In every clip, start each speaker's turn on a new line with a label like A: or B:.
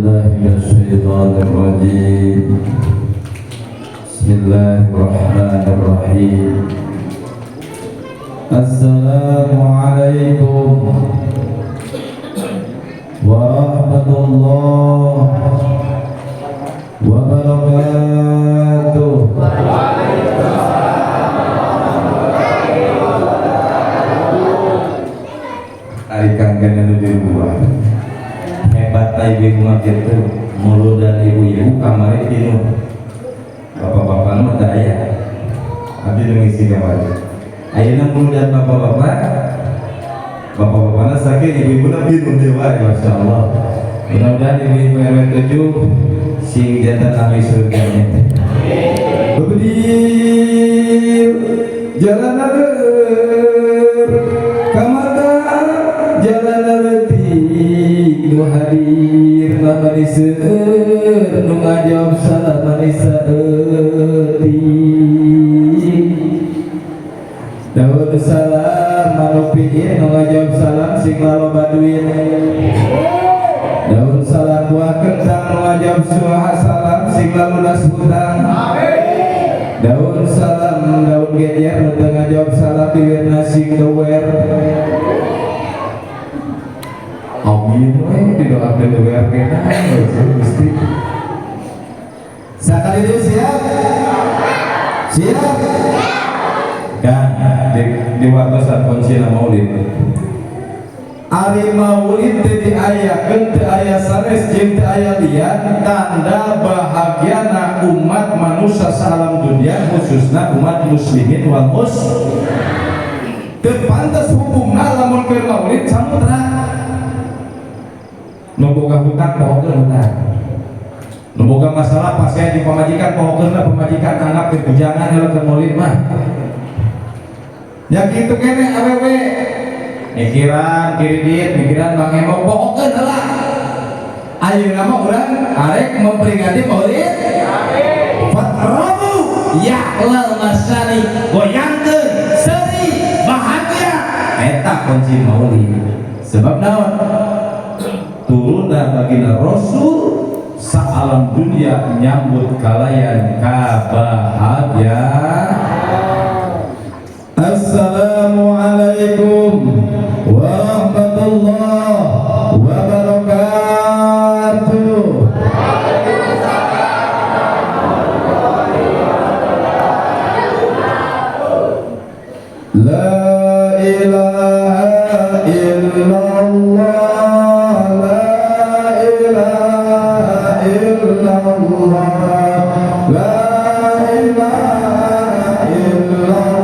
A: بالله من الشيطان الرجيم. بسم الله الرحمن الرحيم. السلام عليكم ورحمة الله wabarakatuh. Tarikan kena di rumah. Hebat ibu rumah kita, mulut dan ibu-ibu kamar itu. Bapak-bapak mah tak ayah. Abdi mengisi kamar. Ayeuna mulut dan bapak-bapak. Bapak-bapaknya sakit, ibu-ibu nabi dewa, masya Allah. Mudah-mudahan ibu-ibu RW 7 sing jantan ahli surganya. Bebedil jalan aler kamata jalan aletik nu hadir lamani seueur nu ngajawab salam manisa eutik daun salam manupiin nu ngajawab salam sing laloba duit daun salam buah kentang wajab suah salam sing lalunas hutang. Daun salam daun gejer tengah jawab salam di nasi doer. Amin we didoakeun doer kena mesti. Sakali itu siap? Siap. Dan di waktu saat konsina maulid ari maulid teu diayakeun teu aya sanes jeung teu aya lian tanda bahagiana umat manusia salam dunia khususna umat muslimin wal teu pantes hukumna lamun keur maulid samutra nu boga hutang pohokeun hutang nu boga masalah pasien di pamajikan pohokeunna pamajikan anak teh bujangan heula keur maulid mah nya kitu keneh awewe mikiran kiridit, mikiran bang emok pokoknya adalah ayo nama orang arek memperingati maulid fatrabu yaklal masani goyangkeun seri bahagia eta kunci maulid sebab naon turun dan baginda Rasul saalam dunia nyambut kalayan kabahagiaan. Assalamualaikum warahmatullahi wabarakatuh. La ilaha illallah, la ilaha illallah, la ilaha illallah.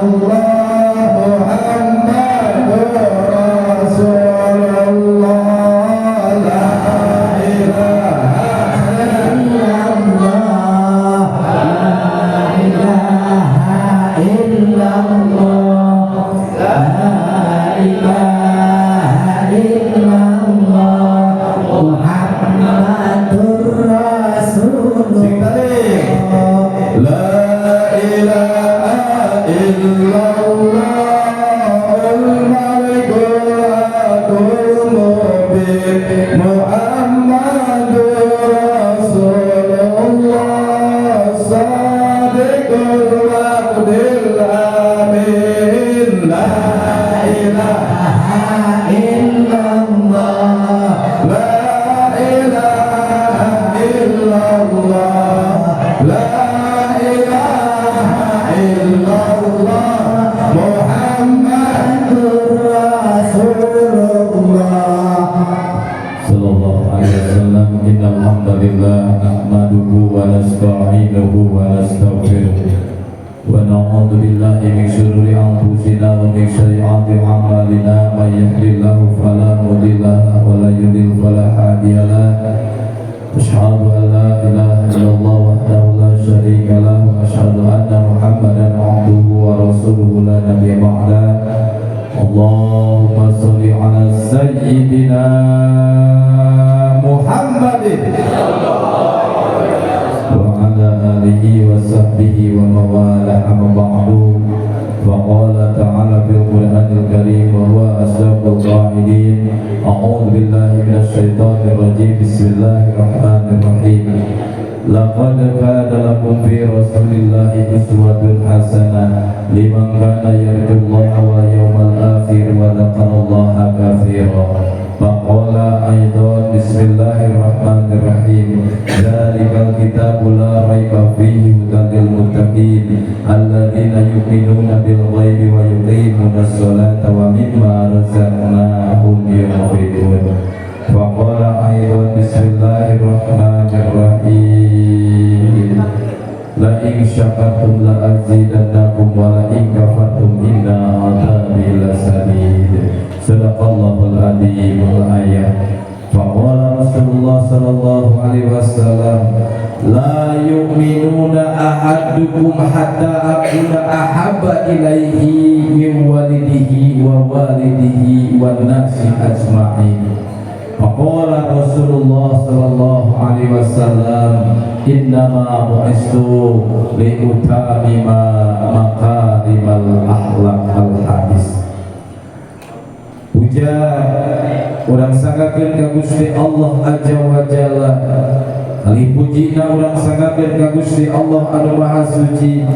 A: وقال تعالى في القرآن الكريم وهو أصدق القائلين أعوذ بالله من الشيطان الرجيم بسم الله الرحمن الرحيم لقد كان لكم في رسول الله أسوة حسنة لمن كان يرجو الله واليوم الآخر وذكر الله كثيرا فقال أيضا بسم الله الرحمن الرحيم ذلك الكتاب لا ريب فيه هدى للمتقين الذين يؤمنون بالغيب ويقيمون الصلاة ومما رزقناهم ينفقون وقال أيضا بسم الله الرحمن الرحيم لئن شكرتم لأزيدنكم ولئن كفرتم إن عذابي لشديد صدق الله العظيم الآية فقال رسول الله صلى الله عليه وسلم لا يؤمنون أحدكم حتى أكون أحب إليه من والده ووالده والناس أجمعين فقال رسول الله صلى الله عليه وسلم إنما بعثت لأتمم مكارم الأخلاق الحديث. Puja urang sangakeun ka Gusti Allah Azza wa Jalla. Kali pujina urang sangakeun ka Gusti Allah anu Maha Suci.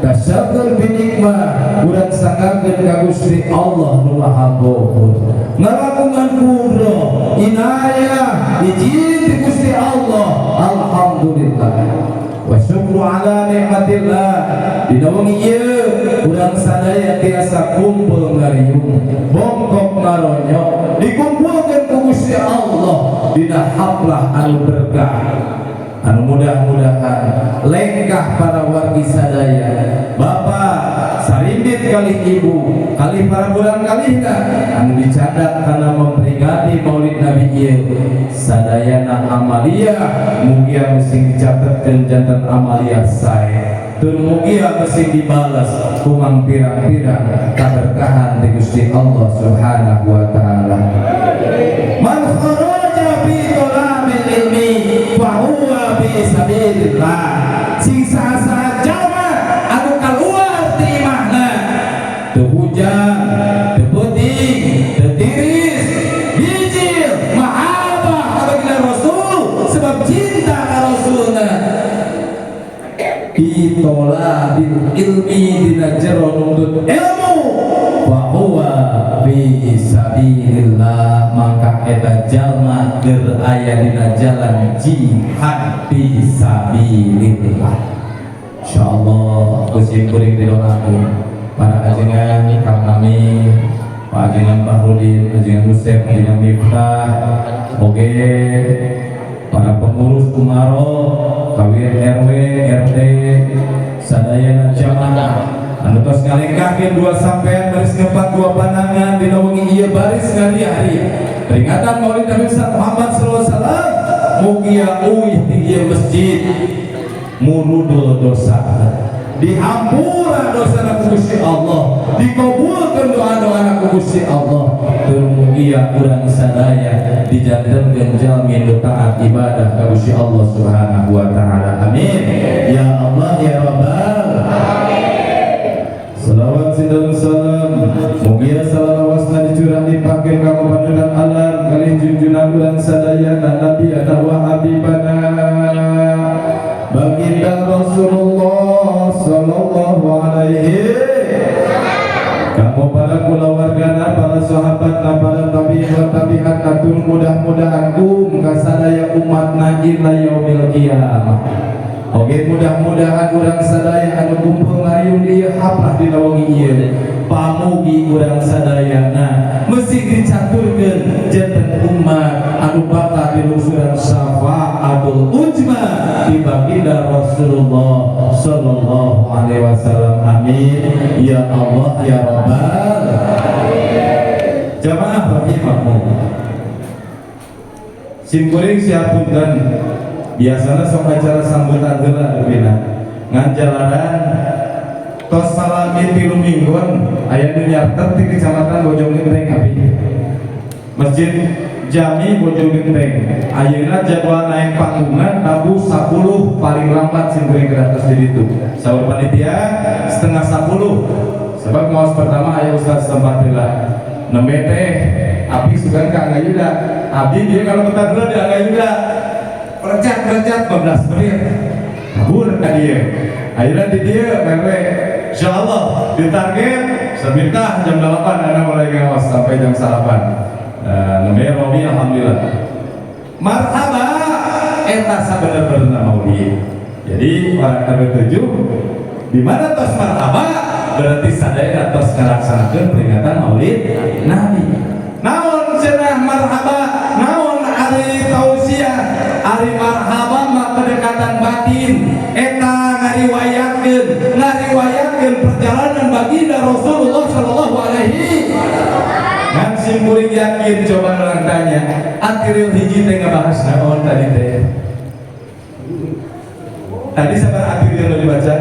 A: Tasyakkur bi nikmah urang sangakeun ka Gusti Allah anu Maha Gofur. Ngalamungan kudro inayah izin di Gusti Allah. Alhamdulillah. Wa syukru ala nikmatillah. Dina wengi ieu urang sadaya tiasa kumpul ngariung, bongkok ngaronyo, dikumpulkeun ku Gusti Allah dina haflah anu berkah. Anu mudah-mudahan lengkah para wargi sadaya, bapak sarimbit kali ibu, kali para bulan kalihna anu dicadak karena memperingati Maulid Nabi ieu sadayana amalia mugia mesti dicatatkeun janten amalia sae. Tur mugia mesti dibalas kumang pirang-pirang kaberkahan di Gusti Allah Subhanahu wa taala. Man kharaja bi talabil ilmi fa huwa fi sabilillah. Sing saha jalma anu kaluar ti imahna teu hujan, teu peuting, teu tiris, bijil, mahabbah ka baginda Rasul sebab cinta ka Rasulna. Itola bil ilmi dina jero nuntut ilmu bahwa bi sabilillah maka eta jalma keur aya dina jalan jihad fi sabilillah. Insyaallah kusim kuring didoakeun para ajengan kang kami Pak Ajengan Bahrudin, Ajengan Musep, Ajengan Miftah, oge para pengurus Umaro, kawin RW, RT, sadayana jamaah anu tos ngalengkahkeun dua sampean baris ngepat dua pandangan dina wengi ieu baris ngari-hari peringatan Maulid Nabi Muhammad sallallahu alaihi wasallam mugia uih di ieu masjid murudul dosa dihampura dosa ku Gusti Allah, dikabulkeun doa-doa ku Gusti Allah. Tur mugia urang sadaya dijadikeun jalmi nu taat ibadah ka Gusti Allah Subhanahu wa taala. Amin. Ya Allah ya Rabbal alamin. Salawat dan salam mugia salawasna dicurah dipakeun ka panutan alam kali junjunan urang sadaya Nabi wa habibana baginda Rasulullah sallallahu alaihi kamu para kulawargana, para sahabatna, para tabi'in tabi'at atur mudah-mudahan kasadaya umatna ila yaumil qiyamah. Oke, mudah-mudahan urang sadaya anu kumpul ngayun ieu haflah dina wengi ieu pamugi urang sadayana mesti dicaturkeun janten umat anu bakal dilungsuran syafaatul ujma di baginda Rasulullah sallallahu alaihi wasallam. Amin ya Allah ya Rabbal alamin. Jamaah rahimakumullah. Sim kuring siapunten biasanya sok acara sambutan heula deuina ngan jalanan tos salami tilu mingguan aya nu nyartet di kecamatan Bojonggenteng abi Masjid Jami Bojonggenteng ayeuna jadwal naik panggungan Rabu 10 paling lambat sing kuring ke atas di ditu saur panitia setengah 10
B: sebab ngaos pertama aya Ustaz Sampatila nembe teh abdi sugan ka Angga Yuda abdi dia kalau bentar dulu di Angga Yuda perecat 15 menit kabur ka dia akhirnya di dia merwe insyaallah ditarget sebentar jam 8 anak mulai ngaos sampai jam 8 nembe Robi alhamdulillah marhaba eta sabener-bener maulid. Jadi orang ke-7 di mana tos marhaba berarti sadaya tos ngalaksanakeun peringatan Maulid Nabi. Naon cenah marhaba, naon ari tausiah, ari marhaba mah kedekatan batin eta ngariwayatkeun perjalanan baginda Rasulullah sallallahu alaihi ngan simkuring yakin coba orang tanya akhiril hiji teh ngebahas naon tadi teh. Tadi sabar atiril lo dibaca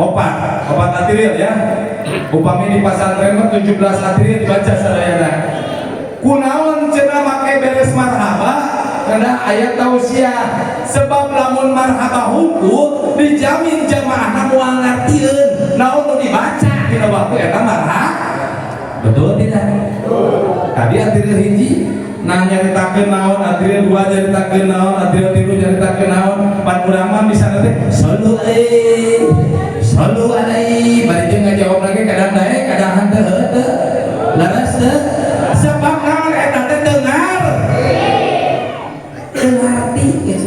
B: opat atiril ya upami di pasantren 17 atiril dibaca sadayana kunaon cenah make beres marhaba karena ayat tausiah sebab lamun marhaba hukum dijamin jamaah moal ngartieun naon nu dibaca dina waktu eta marhaba betul tidak? Tadi atiril hiji nah nyaritakeun naon atril 2 nyaritakeun naon atril 3 nyaritakeun naon pan urang mah bisa nanti sallu alaihi bari jeung ngajawab lagi kadang dae kadang henteu laras teu sebab naon eta teh teu ngarti geus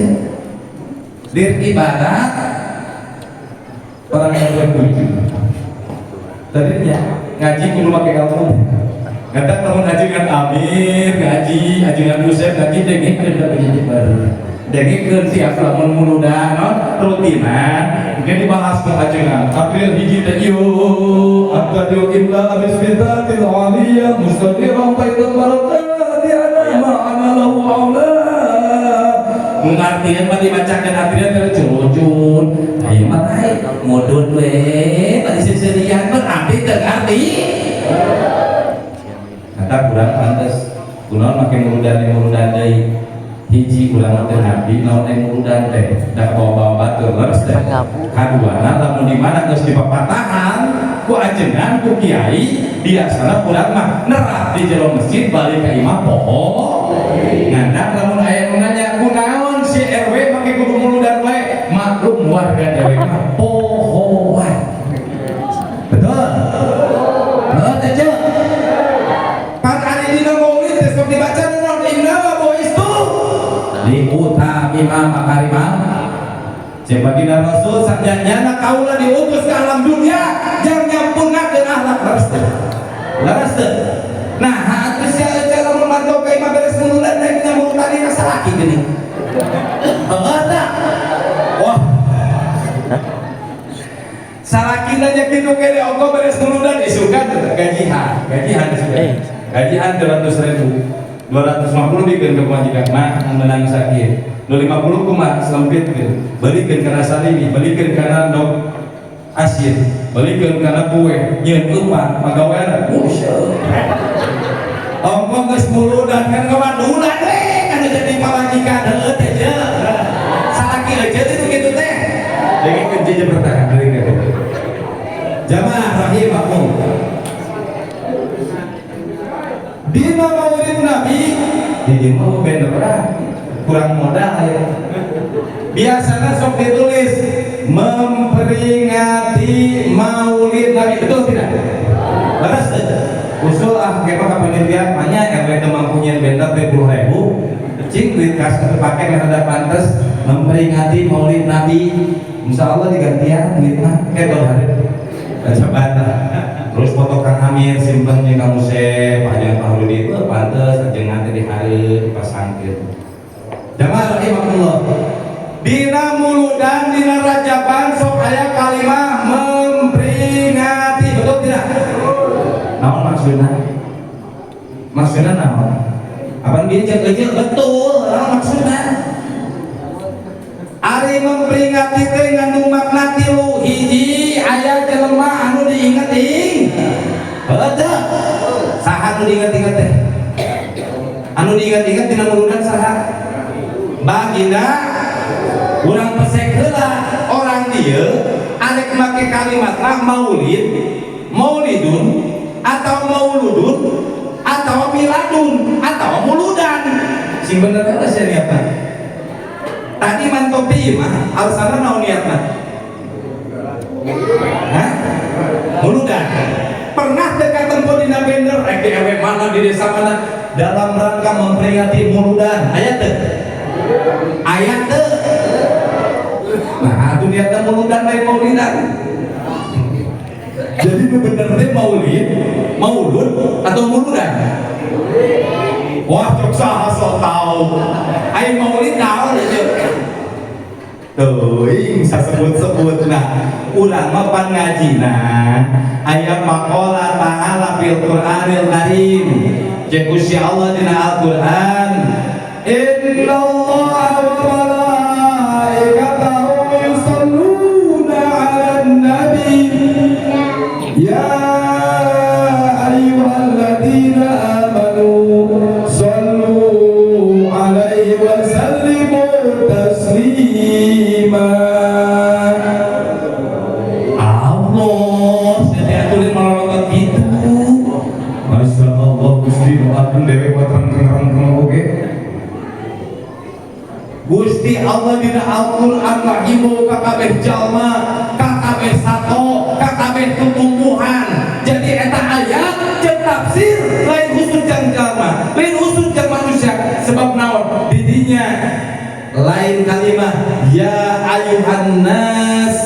B: dir ibadah orang yang bertujuh tadinya ngaji kudu make ilmu kata teman ngaji kan Amir, ngaji dengan Yusuf, ngaji dengekeun da begini baru. Dengekeun tiap lamun muludan rutinan, mungkin dibahas ke ajengan. April hiji teh ieu, aqadu illa bismillatil aliyah mustaqirran bainal barakati ana ma'ana lahu aula. Mengartieun mah dibacakeun atril teh curujun. Ayeuna mah lain modun we, bari seserian berarti teu ngarti. Kata kurang pantes kunaon make muludan deui hiji urang teh nabi naon teh muludan teh da bawa-bawa batur leres teh kaduana lamun di mana geus dipapatahan ku ajengan ku kiai biasana urang mah nerap di jero masjid balik ka imam poho ngandak lamun aya nu nanya kunaon si RW make kudu muludan wae maklum warga dewe mah pohoan betul betul dibaca non inna wa istu liuta imam makarimah sebaginda Rasul sakjana kaula diutus ke alam dunia yang nyampungakeun akhlak laras teu nah atuh sia cara memantau ka imam beres muludan daek nyambung tadi rasa laki geuning heeh wah salakina nya kitu kene ongko beres muludan isukan gajihan gajian 200.000 250 bikin ke majikan mah menang sakit 250 kumaha selempit balikin karena salini balikin karena dok asin balikin karena kue nyeun upah pagawean ongkong geus muludan kan kawandulan we kan jadi pamajikan heuh teh salaki aja itu kitu teh dengkeun jeje bertahan dari jamaah rahimakumullah dina maulid Nabi jadi mau bener kurang modal ya biasanya sok ditulis memperingati maulid Nabi betul tidak? Leres usul kayak panitia banyak RW mampunya bentar 20.000 cing duit kas terpakai yang ada pantas memperingati maulid Nabi insya Allah digantian duitnya hari coba terus foto Kang Amir simpen di kamu panjang Pak Rudi itu pantes aja nanti di hari dipasangkeun jamaah rahimakumullah dina muludan dina rajaban sok aya kalimah memperingati betul tidak? Naon maksudna naon? Apaan dia cek betul naon maksudna? Ari memperingati teh ngandung makna tilu hiji aya jelema anu diinget heuh saha anu diinget teh anu diinget dina muludan saha baginda urang pesek heula orang dieu
A: arek make kalimat maulid, maulidun, atau mauludun, atau miladun, atau muludan. Sing bener eta sia niatna. Tadi mantap pieu mah, alasanna naon niatna? Hah? Muludan. Pernah dekat tempo dina bener ewe mana di desa mana dalam rangka memperingati muludan. Aya teu? Aya teu? Nah, atuh niatna muludan lain maulidan. Jadi bener teh maulid, maulud atau muludan? Wah, cok saha sok tau. Ai maulid naon aja. Teuing sasebut-sebut nah urang mah pan ngajina aya maqala ta'ala fil Qur'anil Karim. Jeung Gusti Allah dina Al-Qur'an, innallaha wa malaikatahu yusholluna 'alan nabi ya ayyuhalladzina amanu shallu 'alaihi wa sallimu taslima. Allah saya tulis malah gitu. Masya Allah Gusti doakan dewe terang-terang oke. Gusti Allah dina Al-Qur'an ngahimbau ka kabeh jalma, ka kabeh sato, ka kabeh tutumbuhan. Jadi eta ayat jeung tafsir lain khusus jeung jalma, lain khusus jeung manusia. Sebab naon? Didinya lain kalimat ya ayuhan nas,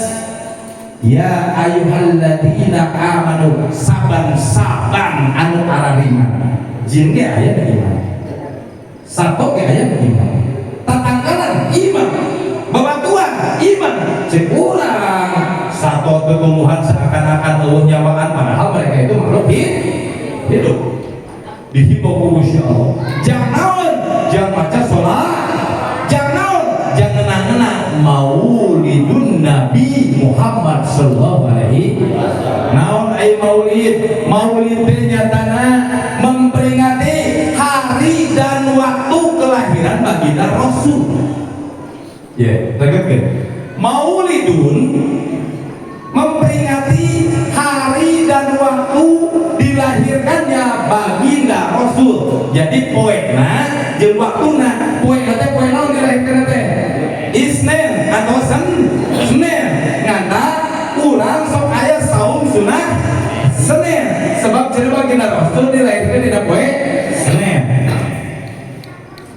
A: ya ayyuhalladzina amanu, saban-saban anu ararima. Jin ge aya da iman, sato ge aya da iman, tatangkalan iman, babatuan iman. Cek urang sato tumbuhan seakan-akan eueuh nyawaan padahal mereka itu makhluk hidup. Dihimbau ku Gusti Allah. Jangan naon, jangan maca salat, maulidun Nabi Muhammad sallallahu alaihi wasallam. Naon ai maulid? Maulid teh nyatana memperingati hari dan waktu kelahiran baginda Rasul. Ya, tegaskeun. Maulidun memperingati hari dan waktu dilahirkannya baginda Rasul. Jadi poena jeung waktuna, poena teh poe naon dilahirkeun teh? Isnin atau Senin nganta urang sok aya saum sunah Senin sebab cenah baginda Rasul dilahirkeun dina poe Senin.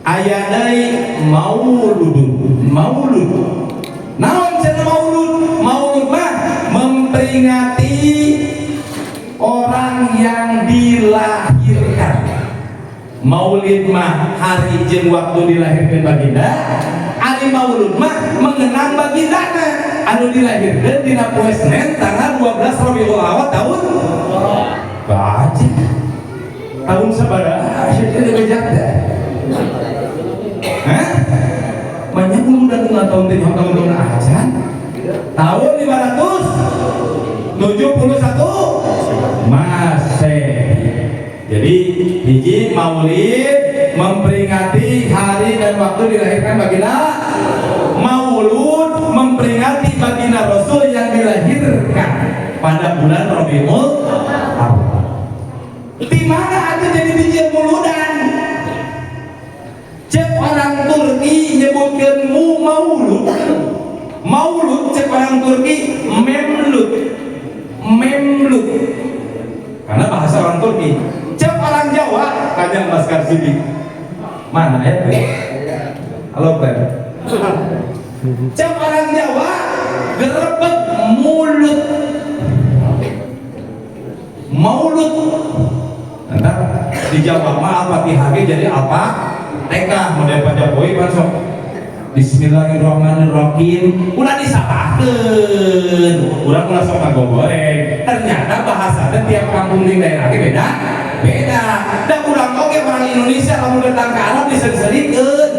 A: Aya deui maulud. Naon cenah maulud? Maulud mah memperingati orang yang dilahirkan. Maulid mah hari jeung waktu dilahirkeun baginda. Ari maulud mah mengenang bagindana anu dilahirkeun dina poe Senin tanggal 12 Rabiul Awal tahun baca tahun sabaraha sia teh bejak teh. Hah? Banyak udah tahun teh tahun acan. Tahun 571 Masehi. Jadi hiji maulid memperingati hari dan waktu dilahirkan baginda. Maulud memperingati baginda Rasul yang dilahirkan pada bulan Rabiul Awal. Di mana ada jadi biji mauludan? Cek orang Turki nyebutkeun maulud. Maulud cek orang Turki memlud. Karena bahasa orang Turki. Cek orang Jawa Kanjeng Baskar Sidik. Mana ya? Halo Pak. Cek orang Jawa gerebek mulut. Maulud. Nah, di Jawa mah Al-Fatihah jadi apa? TK model Pak Jokowi masuk. Bismillahirrahmanirrahim. Ulah disabahkeun. Ulah sok ngagoreng. Ternyata bahasa tiap kampung di daerah beda. Dan urang oge orang Indonesia lamun datang ke Arab diseri-serikeun.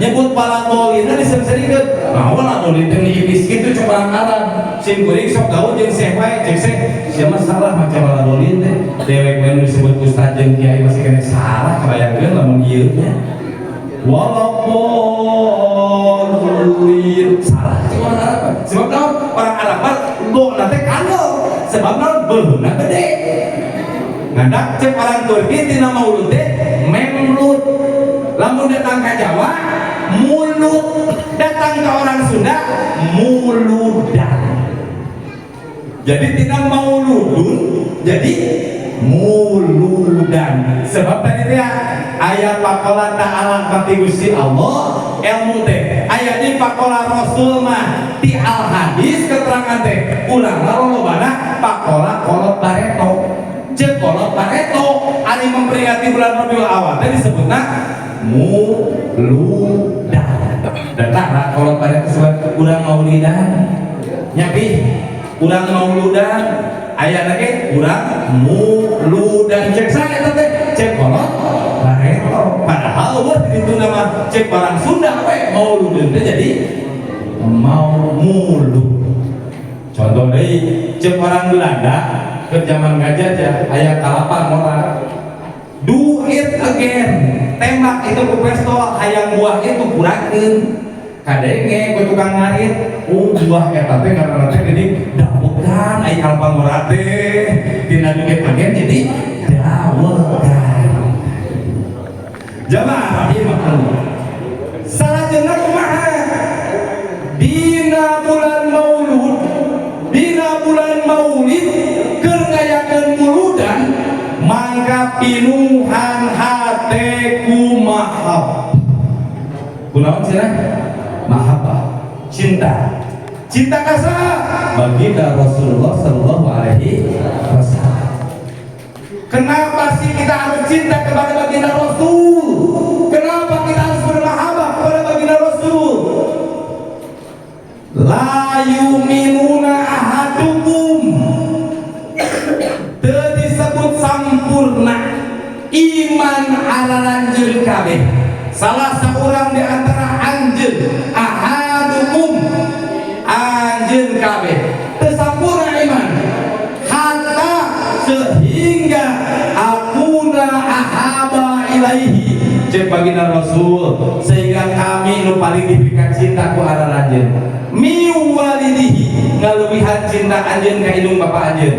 A: Nyebut pala maulidna diseri-serikeun. Naon maulid teh iblis kitu coba orang Arab. Sim kuring sok gaul jeung Syekh wae, Syekh sia mah salah macam pala maulid teh. Dewek we disebut ustaz jeung kiai masih kena salah kabayangkeun lamun ieu nya. Walaupun salah cuma Arab. Sebab orang Arab
B: bo nanti kalau sebab non beluna gede ngadak cek orang Turki tina maulud teh memlut lamun datang ke Jawa mulut datang ke orang Sunda muludan jadi tidak mauludun jadi muludan sebab tadi dia ayat pakola ta'ala kati Gusti Allah ilmu teh ayat di pakola Rasul mah ti al hadis keterangan teh ulang lolobana pakola kolot bareto cek kolot bareto ari memperingati bulan Rabiul Awal tadi disebutna muludan datang kolot bareto sebab urang maulidan nyapi urang mauludan ayat lagi urang muludan cek saya teh cek kolot bareto padahal wah itu nama cek barang Sunda we mauludan jadi mau mulud contoh deui cek orang Belanda ke zaman Gajah aya kalapan orang do it again tembak itu ke pistol hayang buah itu kurangkeun kadenge ku tukang ngarit buah eta teh karena teh jadi dawegan aya kalapan mora teh dina do it again jadi dawegan jamaah rahimakumullah salajengna kumaha dina bulan maulud dina bulan maulid keur ngayakeun muludan mangga pinuhan hate kumaha kunaon cenah mahabbah cinta cinta kasa baginda Rasulullah sallallahu alaihi wasallam. Kenapa sih kita harus cinta kepada baginda Rasul? Kenapa kita harus bermahabbah kepada baginda Rasul? La yuminuna ahadukum teu disebut sampurna iman ala lanjeun kabeh salah seorang di antara anjeun ahadukum anjeun kabeh teu sampurna iman hatta sehingga akuna ahaba ilaihi cek baginda Rasul sehingga kami nu paling diberikan cinta ku ala lanjeun miwalidihi ngaluwihan cinta anjeun ka indung bapa anjeun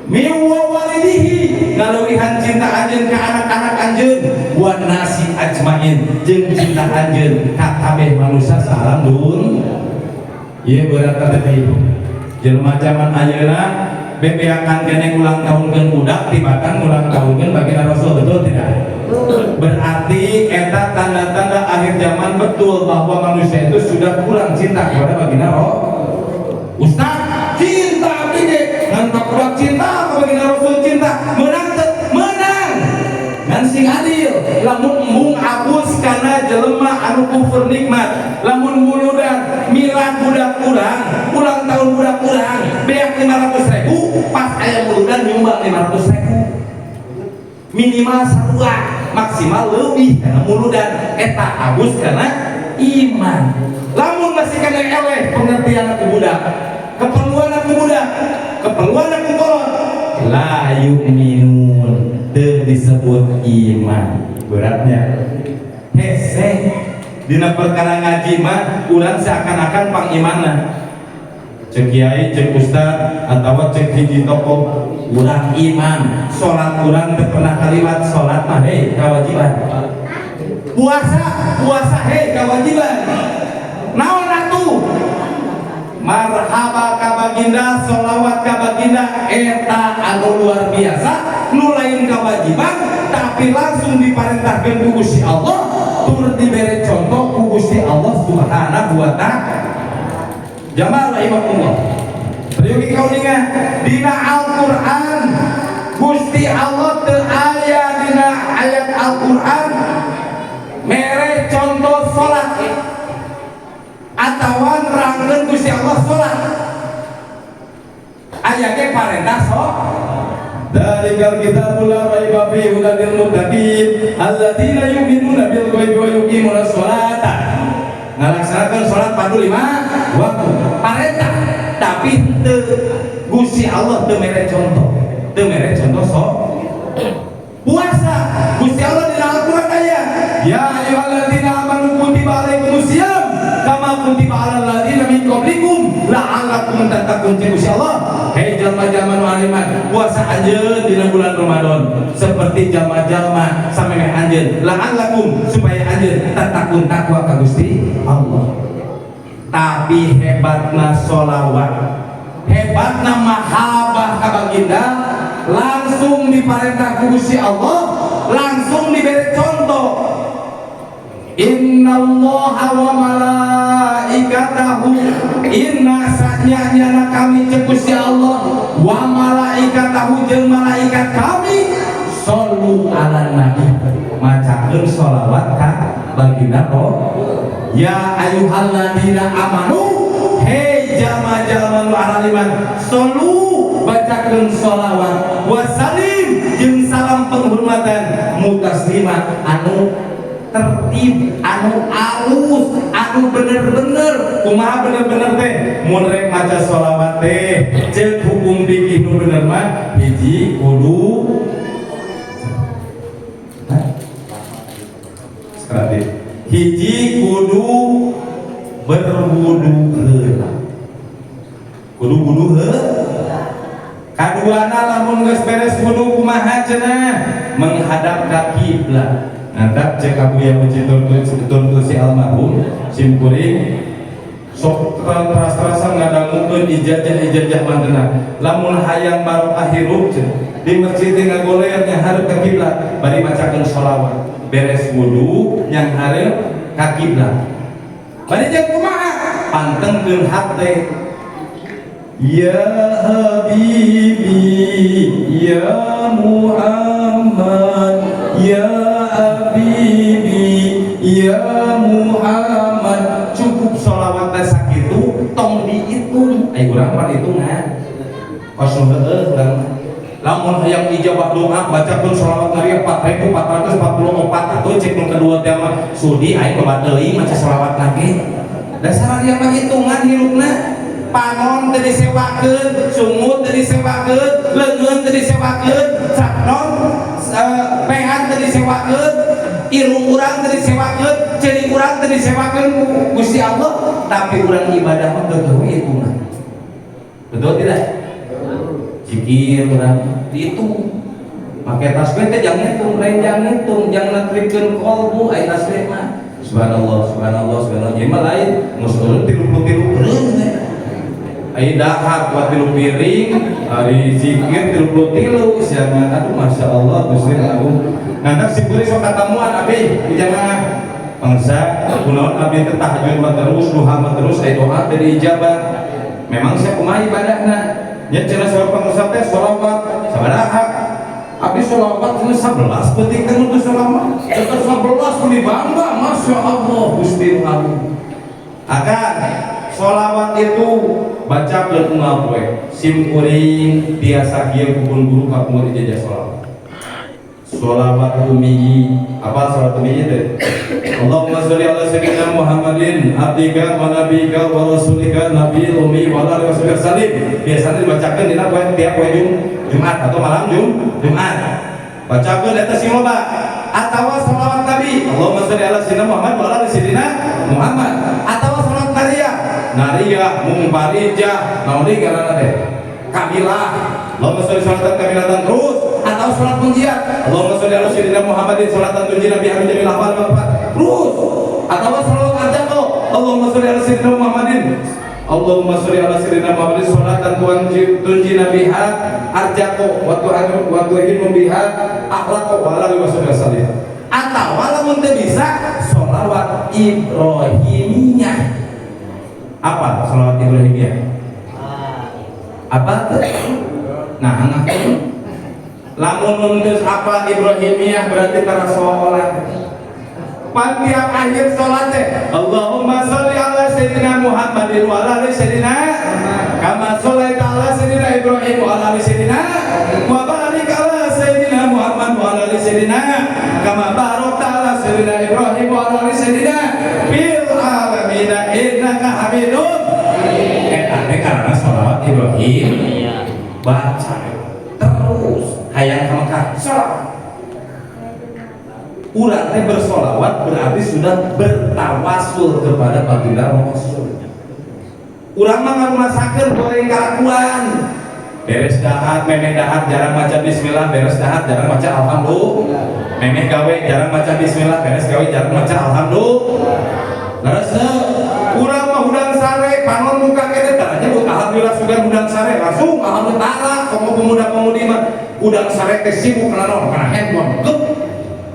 B: miwalidihi ngaluwihan cinta anjeun ka anak-anak anjeun wa nasi ajmain jeung cinta anjeun ka kabeh manusia salam dun ieu berat teh jelema zaman ayeuna bebeakan keneh ulang tahunkeun budak tibatan ulang tahunkeun baginda Rasul betul tidak? Berarti eta tanda-tanda akhir zaman betul bahwa manusia itu sudah kurang cinta kepada baginda Rasul. Ustaz, cinta bide ngan kurang cinta kepada baginda Rasul cinta menang menang ngan sing adil lamun embung abus kana jelema anu kufur nikmat lamun muludan milad budak urang ulang tahun budak urang beak 500.000 pas aya muludan nyumbang 500.000 minimal sarua maksimal lebih karena muludan eta abus karena iman lamun masih kena eleh pengertian aku budak keperluan aku budak keperluan aku kolot la yu'minun teu disebut iman beratnya hese dina perkara ngaji mah urang seakan-akan pangimanna cek kiai, cek ustad, atau cek hiji tokoh urang iman, sholat urang teu pernah kaliwat sholat mah hei kewajiban puasa hei kewajiban naon atuh marhaba ka baginda sholawat ka baginda eta anu luar biasa nu lain kewajiban tapi langsung diperintahkeun ku Gusti Allah tur dibere contoh ku Gusti Allah Subhanahu wa ta'ala. Jamaah rahimakumullah. Priyogi kauningan dina Al-Qur'an Gusti Allah teu aya dina ayat Al-Qur'an mere contoh salat atawa nerangkeun Gusti Allah salat. Aya ge parentah Dalikal kitabul la raiba fihi hudan lil muttaqin alladzina yu'minuna bil ghaibi wa yuqimuna sholata. Ngalaksanakeun salat padu 5 waktu parentah tapi teu Gusti Allah teu mere contoh puasa Gusti Allah di Al-Qur'an aya ya ayyuhalladzina amanu kutiba alaikumus syiyam kama kutiba alal ladzina min qablikum la'allakum tattaqun
A: tatakeun cek Gusti Allah. Hei jalma-jalma nu aliman, puasa anjeun dina bulan Ramadan seperti jalma-jalma samemeh anjeun la'allakum supaya anjeun tatakun takwa ka Gusti Allah. Tapi hebatna sholawat, hebatna mahabbah ka baginda langsung diparentah ku Gusti Allah, langsung diberi contoh. Innallaha wa malaikatahu, inna sanyana kami cek Gusti Allah, wa malaikatahu jeung malaikat kami shollu ala nabi, macakeun sholawat ka baginda ya ayyuhalladzina amanu, hei jalma-jalma nu aliman, shollu bacakeun sholawat wa salim jeung salam penghormatan mutaslima anu tertib, anu alus, anu bener-bener. Kumaha bener-bener teh? Mun rek maca sholawat teh ceuk hukum fikih nu bener mah hiji kudu sekali hiji kudu berwudu heula. Kudu wudu heula. Kaduana lamun geus beres wudu kumaha cenah? Menghadap ka kiblat. Ngadap cek aku yang mencintur si almarhum simkuring sok teras-terasan ngadangukeun ijazah mantenna. Lamun hayang barokah hirup di masjid ngagoler nya hareup ka kiblat bari macakeun sholawat. Beres wudu yang hareup ka kiblat. Bari jeung kumaha? Pantengkeun hate. Ya Habibi ya Muhammad ya Habibi ya Muhammad. Cukup sholawat sakitu tong dihitung. Ai urang mah hitungan kosong heueuh urang. Lamun hayang ijabah doa bacakeun sholawat ngari 4444 atuh cek nu kedua teh mah sudi ai loba teuing maca sholawat lagi. Dasar dia mah hitungan hirupna. Panon teu disewakeun, sungut teu disewakeun, leungeun teu disewakeun, saknon pehan teu disewakeun, irung urang teu disewakeun, ceuring urang teu disewakeun ku Gusti Allah, tapi urang ibadah mah teu itu mah. Betul tidak? Zikir urang dihitung. Make tasbih teh jangan ngitung, lain jangan ngitung, jangan natrikeun qalbu aya tasbih mah. Subhanallah, subhanallah, subhanallah. Ieu mah lain, musul 33 eureun teh. Ai dahar buat 3 piring, hari zikir 33 siangan. Aduh masyaallah Gusti Agung. Ngandak sipuri sok katamuan abi di jamaah. Bangsa kunaon abi teh tahajud mah terus, duha mah terus, aya doa teh diijabah. Memang saya kumaha ibadahna. Nya cenah salat pangsa teh sholawat sabaraha? Abi sholawat cenah 11 penting teh nu sholawat. Eta 11 pun dibangga, masyaallah Gusti Agung. Akan sholawat itu baca keungal poe simkuring biasa kieu kubun guru kapungut ijazah sholawat. Sholawat ummi apa sholawat ummi teh? Allahumma sholli ala sayyidina Muhammadin abdika wa nabiyika wa rasulika nabiyil ummi wa ala alihi wasallim. Biasana dibacakeun dina poe tiap poe Jumat atau malam Jumat. Bacakeun eta sing loba atawa sholawat Nabi. Allahumma sholli ala sayyidina Muhammad wa ala ali sayyidina Muhammad atawa sholawat Nariyah Mumparija naon deui ngaranna teh? Kamilah. Allahumma sholli sholatan kamilatan terus atau sholat penjiat. Allahumma sholli ala sayyidina Muhammadin sholatan tunjina biha min jamil ahwal wal afat. Terus atau sholawat arjaqo. Allahumma sholli ala sayyidina Muhammadin. Allahumma sholli ala sayyidina Muhammadin sholatan tunjina biha arjaqo wa tu'inu biha akhlaqo wa ala alihi wasallam. Atau walaupun teu bisa sholawat Ibrahimiyah. Apa sholawat Ibrahimiyah? Apa tuh? Nah, anak lamun geus apa Ibrahimiyah berarti para sholat. Pan tiap akhir sholat teh Allahumma sholli ala sayyidina Muhammadin wa ala ali sayyidina kama shollaita ala sayyidina Ibrahim wa ala ali sayyidina wa barik ala sayyidina Muhammad wa ala ali sayyidina kama barakta ala sayyidina Ibrahim wa ala ali sayyidina fil alamin innaka Hamidum. Eta karena sholawat Ibrahim baca terus hayang ka Mekah salat. Urang teh bersolawat berarti sudah bertawasul kepada baginda Rasul.
B: urang mah ngarumasakeun goreng kalakuan. Beres dahar, memeh dahar jarang maca bismillah, beres dahar jarang maca alhamdulillah. Memeh gawe jarang maca bismillah, beres gawe jarang maca alhamdulillah. Terus urang mah hudang sare, panon muka kene tanya alhamdulillah sugan hudang sare, langsung alhamdulillah komo pemuda-pemudi mah hudang sare teh sibuk kana naon? Kana handphone.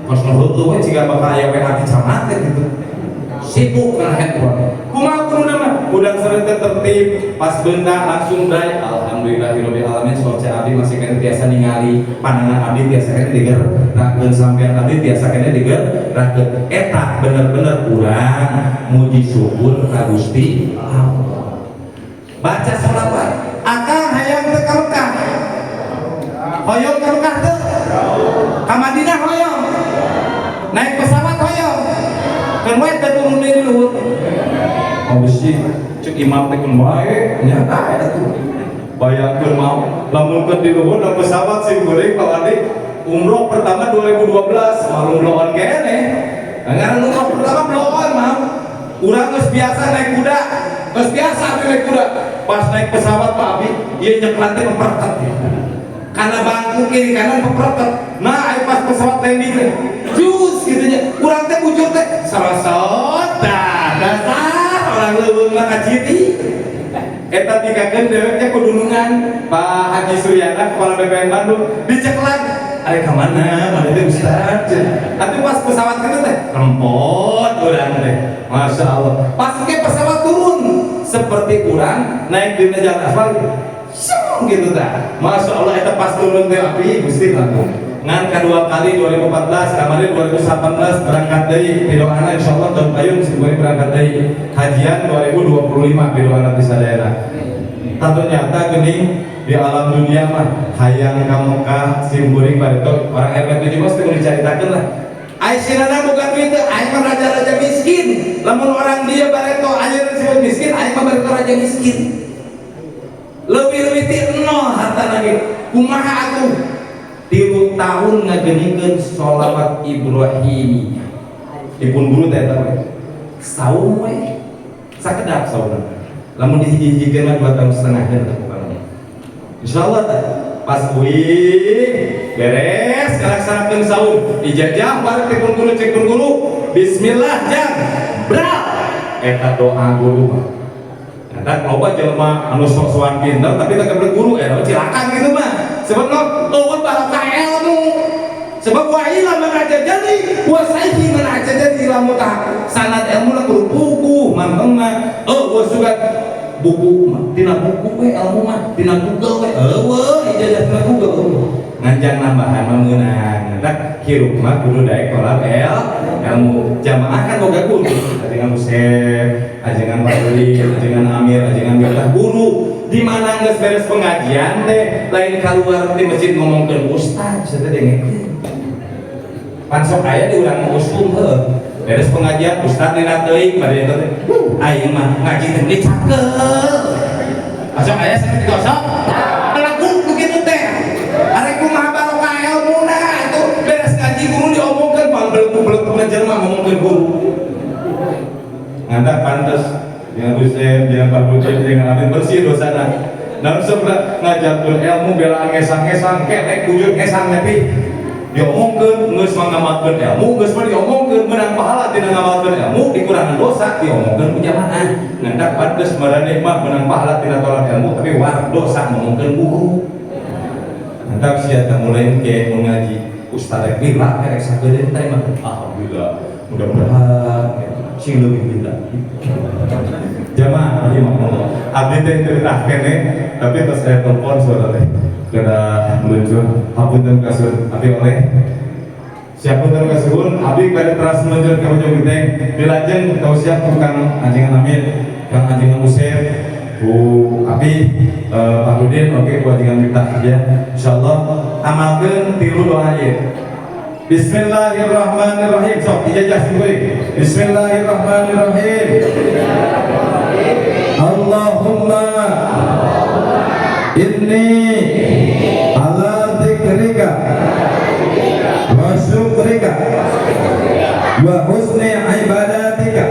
B: Kos nuheueuh we ciga bakal aya WA di camat gitu. Sibuk kana handphone. Kumaha kudu mah? Hudang sare teh tertib, pas beunta langsung dai alhamdulillahirabbil alamin. Soce abdi masih kene tiasa ningali, pandangan abdi tiasa kene digeurakeun, sampean abdi tiasa kene digeurakeun. Eta bener-bener urang muji syukur ka Gusti Allah. Baca sholawat, akang hayang teu ka Mekah. Hoyong ka Mekah teu? Ka Madinah hoyong. Naik pesawat hoyong. Keun we teu turun di luhur. Oh bisi cek imam teh kun wae nyata eta tuh. Bayangkeun mau lamun keur di luhur na pesawat sim goreng Pak Adi umroh pertama 2012 malu bloon kene. Ngaran umroh pertama bloon mah. Urang geus biasa naik kuda. Geus biasa naik kuda. Pas naik pesawat Pak Abi, ieu nyeklan teh memperketat. Karena bangku kiri kanan memperketat. Nah, ai pas pesawat landing teh jus kitu nya. Urang teh bujur teh sarasot dasar orang leuweung mah kaciti. Eta dikakeun deweknya kudunungan Pak Haji Suryana kepala BPN Bandung diceklan ari ka mana teh Ustaz. Tapi pas pesawat kitu teh rempot urang teh. Masya Allah. Pas ke pesawat turun seperti urang naik di jalan aspal gitu dah. Masya Allah eta pas turun teh api Gusti langsung. Ngan kedua kali 2014, kemarin 2018 berangkat deui pidoana insyaallah tahun payung semuanya berangkat deui kajian 2025 pidoana di sadayana. Tatu nyata geuning di alam dunia mah hayang ka Mekah simburing bareto orang RW 17 teh dicaritakeun lah. Ai sinana boga duit teh ai mah raja-raja miskin. Lamun orang dia bareto aya disebut miskin, ai mah bareto raja miskin. Leuwih-leuwih ti nol hartana ge. Kumaha atuh? 3 tahun ngagenikeun sholawat Ibrahim. Dipun guru teh eta we. Saum we. Sakedap saum. Lamun dihiji-hijikeun 2 tahun setengah teh pokona. Insyaallah teh pas wih beres ngalaksanakeun saum, ijajah balik dipun guru cek pun guru. Bismillah jam. Brak. Eta doa guru mah. Eta loba jelema anu sok-sokan pinter tapi teu kebelet guru eta cilakan gitu mah. Sebab eueuh barokah ilmu. Sebab wa ilmu aja jadi, wa saiki man aja jadi lamun tah sanad ilmu na kudu buku, mantengna. Eueuh sugat buku mah, tina buku we ilmu mah, tina Google we. Eueuh ijazah tina Google. Nganjang nambahan mah meunang. Eta hirup mah kudu daek kolab ilmu. Jamaah kan boga guru. Ajengan Musep, ajengan Wali, ajengan Amir, ajengan Miftah guru. Di mana geus beres pengajian teh lain kaluar di masjid ngomongkeun ustaz saya teh dengekeun. Pan sok aya di urang usum heuh. Beres pengajian ustaz nina teuing bade eta teh. Aing mah ngaji teh dicakel. Asok aya sakit digosok. Lagu begitu teh. Ari kumaha barokah ilmuna itu beres ngaji guru diomongkeun pang beleutu-beleutu jelema ngomongkeun guru. Nganda pantes dengan Hussein, dengan Pak Bujin, dengan Amin bersih dosana. Namun sebelah ngajarkeun ilmu bela ngesang-ngesang kenek bujur ngesang nepi. Diomongkeun geus ngamalkeun ilmu, geus mah diomongkeun menang pahala tina ngamalkeun ilmu, dikurangan dosa diomongkeun ku jamaah. Ngandak pantes marane mah menang pahala tina tolak ilmu tapi war dosa ngomongkeun guru. Ngandak sia teh mulai ke ngaji ustaz rek lila rek sagedeun teh mah. Alhamdulillah. Mudah-mudahan sing leuwih kita. Jamaah rahimahullah. Abdi teh teu kene tapi terus saya telepon saudara teh. Kada meluncur hapunten kasur abdi oleh. Siapunten kasuhun abdi kada teras meluncur ka ujung genteng. Dilajeng tausiah ku Kang Ajengan Amin, Kang Ajengan Musep, Bu Abi, Pak Rudin, oke Bu Ajengan Miftah ya. Insyaallah amalkeun tilu doa ieu. Bismillahirrahmanirrahim. Sok ijazah singkuring. Bismillahirrahmanirrahim. Allahumma inni ala dzikrika wa syukrika wa husni ibadatika.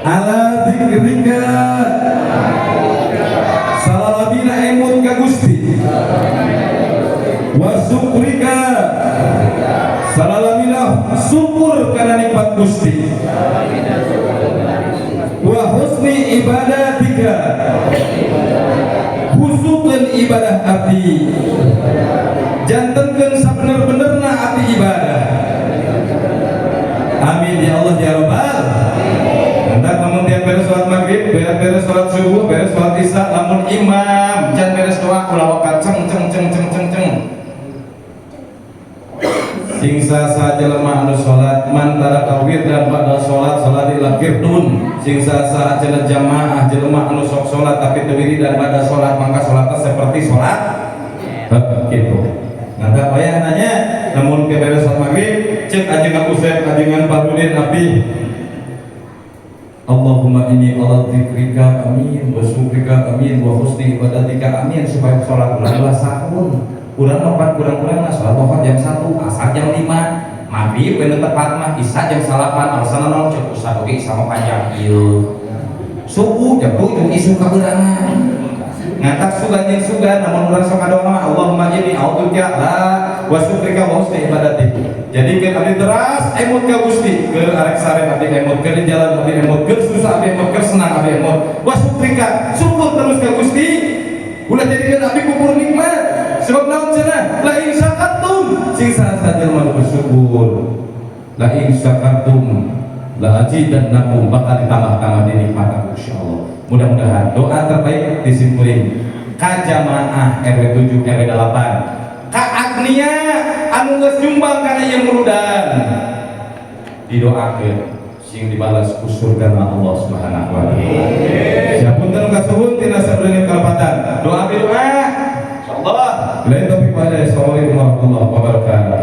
A: ala dzikrika salalabina emut ka Gusti wa syukrika salalabina syukur kana nikmat Gusti wa husni ibadatika khusukeun ibadah abdi jantenkeun sabener-benerna abdi ibadah. Amin ya Allah ya Rabbal. Hendak namun tiap beres sholat maghrib, beres sholat subuh, beres sholat isya, namun imam jangan beres doa ulah wakat ceng. Singsa saja lemah anu sholat mantara kawir dan pada sholat ilah firdun. Singsa saja jamaah jelema anu sok sholat tapi tewiri dan pada sholat maka sholatnya seperti sholat gitu. Nanti payah nanya namun ke beres sholat maghrib cek ajengan Usaid ajengan Farudin Nabi Allahumma inni ala dzikrika amin wa syukrika amin wa husni ibadatika amin supaya sholat ulang sahun kurang apa kurang sholat pokok jam 1 asar jam 5 maghrib bener tepat mah isya jam 8 alasan naon cek usah oge sama panjang ieu subuh jam 7 isu kaberangan ngatak sugan jeung sugan namun urang sok kadoa mah Allahumma inni a'udzubika wa syukrika wa husni ibadatik. Jadi kan abdi teras emut ka Gusti keur arek sare abdi emut keur di jalan abdi emut keur susah abdi emut keur senang abdi emut wa syukrika syukur terus ka Gusti ulah jadikeun abdi kubur nikmat sebab naon cenah la in syakartum sing saja mah bersyukur la in syakartum la azidannakum bakal ditambah-tambah nikmat insyaallah. Mudah-mudahan doa terbaik disimpulin ka jamaah RW 7 RW 8 ka agnia anu geus nyumbang kana ieu muludan didoakeun sing dibalas ku surga Allah Subhanahu wa taala. Sapunten kasuhun tina sabaraha kalepatan doa insyaallah. Lain topik pada. Assalamualaikum warahmatullahi wabarakatuh.